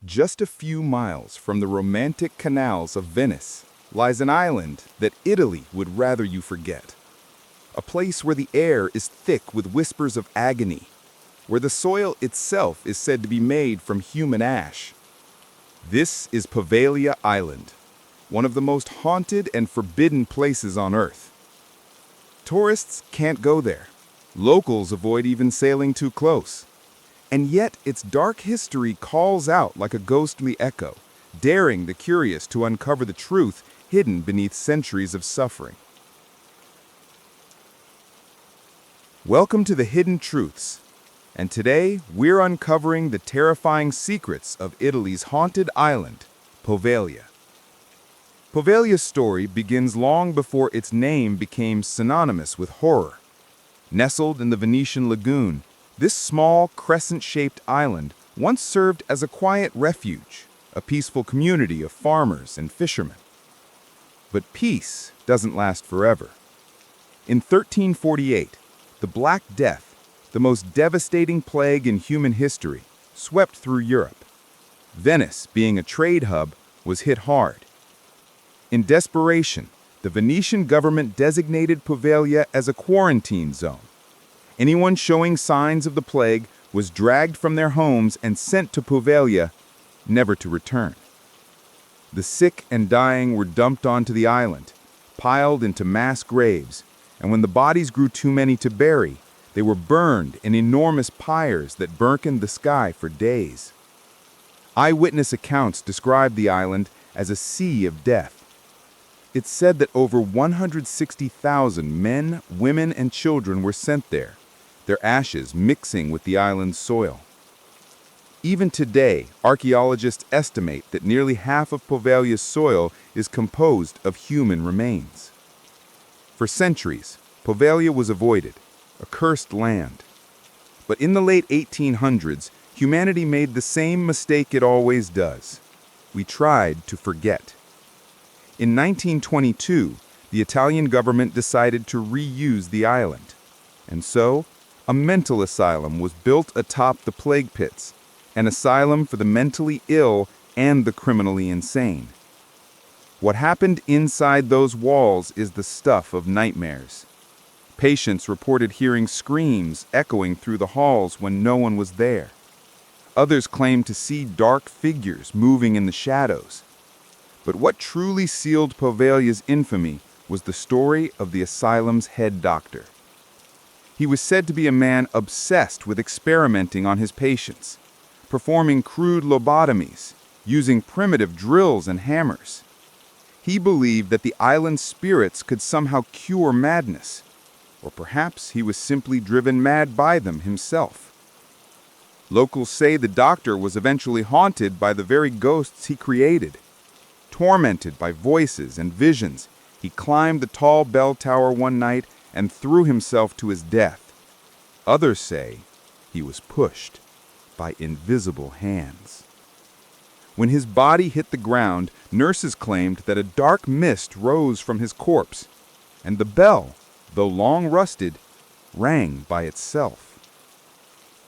Just a few miles from the romantic canals of Venice lies an island that Italy would rather you forget. A place where the air is thick with whispers of agony, where the soil itself is said to be made from human ash. This is Poveglia Island, one of the most haunted and forbidden places on Earth. Tourists can't go there. Locals avoid even sailing too close. And yet its dark history calls out like a ghostly echo, daring the curious to uncover the truth hidden beneath centuries of suffering. Welcome to the Hidden Truths, and today we're uncovering the terrifying secrets of Italy's haunted island, Poveglia. Poveglia's story begins long before its name became synonymous with horror. Nestled in the Venetian lagoon, this small, crescent-shaped island once served as a quiet refuge, a peaceful community of farmers and fishermen. But peace doesn't last forever. In 1348, the Black Death, the most devastating plague in human history, swept through Europe. Venice, being a trade hub, was hit hard. In desperation, the Venetian government designated Poveglia as a quarantine zone. Anyone showing signs of the plague was dragged from their homes and sent to Poveglia, never to return. The sick and dying were dumped onto the island, piled into mass graves, and when the bodies grew too many to bury, they were burned in enormous pyres that darkened the sky for days. Eyewitness accounts described the island as a sea of death. It's said that over 160,000 men, women, and children were sent there, their ashes mixing with the island's soil. Even today, archaeologists estimate that nearly half of Poveglia's soil is composed of human remains. For centuries, Poveglia was avoided, a cursed land. But in the late 1800s, humanity made the same mistake it always does. We tried to forget. In 1922, the Italian government decided to reuse the island. And so, a mental asylum was built atop the plague pits, an asylum for the mentally ill and the criminally insane. What happened inside those walls is the stuff of nightmares. Patients reported hearing screams echoing through the halls when no one was there. Others claimed to see dark figures moving in the shadows. But what truly sealed Poveglia's infamy was the story of the asylum's head doctor. He was said to be a man obsessed with experimenting on his patients, performing crude lobotomies, using primitive drills and hammers. He believed that the island's spirits could somehow cure madness, or perhaps he was simply driven mad by them himself. Locals say the doctor was eventually haunted by the very ghosts he created. Tormented by voices and visions, he climbed the tall bell tower one night and threw himself to his death. Others say he was pushed by invisible hands. When his body hit the ground, nurses claimed that a dark mist rose from his corpse, and the bell, though long rusted, rang by itself.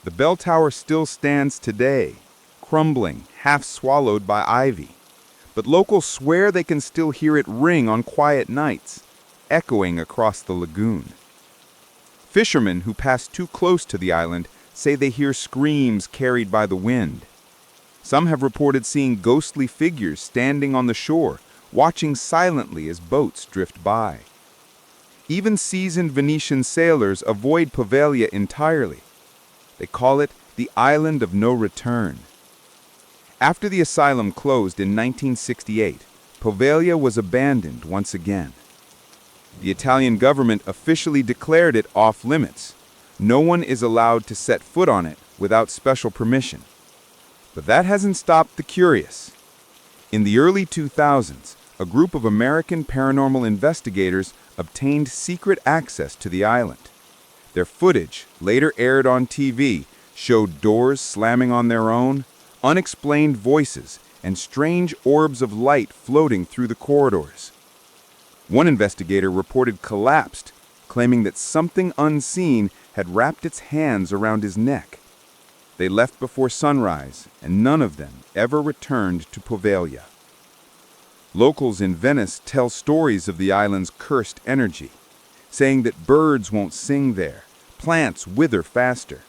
The bell tower still stands today, crumbling, half swallowed by ivy, but locals swear they can still hear it ring on quiet nights, echoing across the lagoon. Fishermen who pass too close to the island say they hear screams carried by the wind. Some have reported seeing ghostly figures standing on the shore, watching silently as boats drift by. Even seasoned Venetian sailors avoid Poveglia entirely. They call it the Island of No Return. After the asylum closed in 1968, Poveglia was abandoned once again. The Italian government officially declared it off-limits. No one is allowed to set foot on it without special permission. But that hasn't stopped the curious. In the early 2000s, a group of American paranormal investigators obtained secret access to the island. Their footage, later aired on TV, showed doors slamming on their own, unexplained voices, and strange orbs of light floating through the corridors. One investigator reported collapsed, claiming that something unseen had wrapped its hands around his neck. They left before sunrise, and none of them ever returned to Poveglia. Locals in Venice tell stories of the island's cursed energy, saying that birds won't sing there, plants wither faster,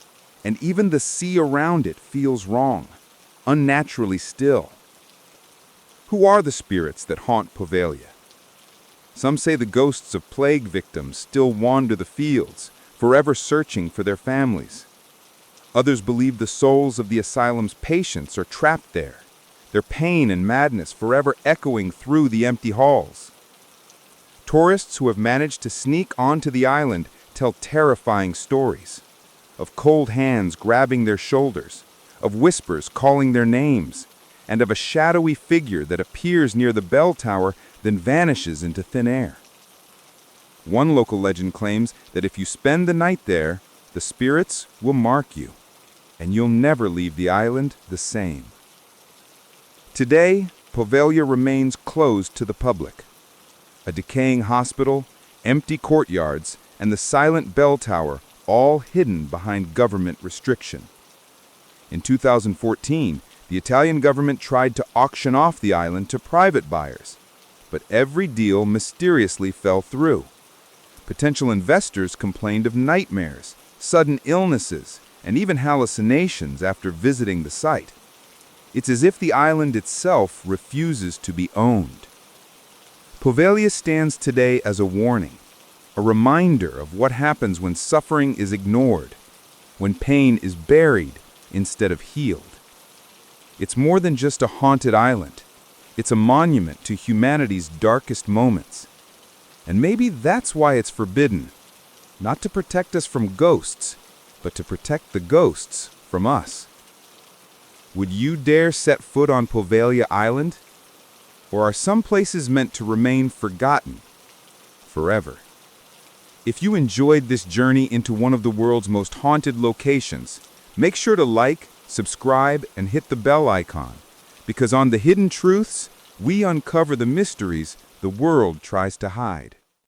and even the sea around it feels wrong, unnaturally still. Who are the spirits that haunt Poveglia? Some say the ghosts of plague victims still wander the fields, forever searching for their families. Others believe the souls of the asylum's patients are trapped there, their pain and madness forever echoing through the empty halls. Tourists who have managed to sneak onto the island tell terrifying stories of cold hands grabbing their shoulders, of whispers calling their names, and of a shadowy figure that appears near the bell tower then vanishes into thin air. One local legend claims that if you spend the night there, the spirits will mark you, and you'll never leave the island the same. Today, Poveglia remains closed to the public. A decaying hospital, empty courtyards, and the silent bell tower, all hidden behind government restriction. In 2014, the Italian government tried to auction off the island to private buyers, but every deal mysteriously fell through. Potential investors complained of nightmares, sudden illnesses, and even hallucinations after visiting the site. It's as if the island itself refuses to be owned. Poveglia stands today as a warning, a reminder of what happens when suffering is ignored, when pain is buried instead of healed. It's more than just a haunted island. It's a monument to humanity's darkest moments. And maybe that's why it's forbidden, not to protect us from ghosts, but to protect the ghosts from us. Would you dare set foot on Poveglia Island? Or are some places meant to remain forgotten forever? If you enjoyed this journey into one of the world's most haunted locations, make sure to like, subscribe, and hit the bell icon, because on The Hidden Truths, we uncover the mysteries the world tries to hide.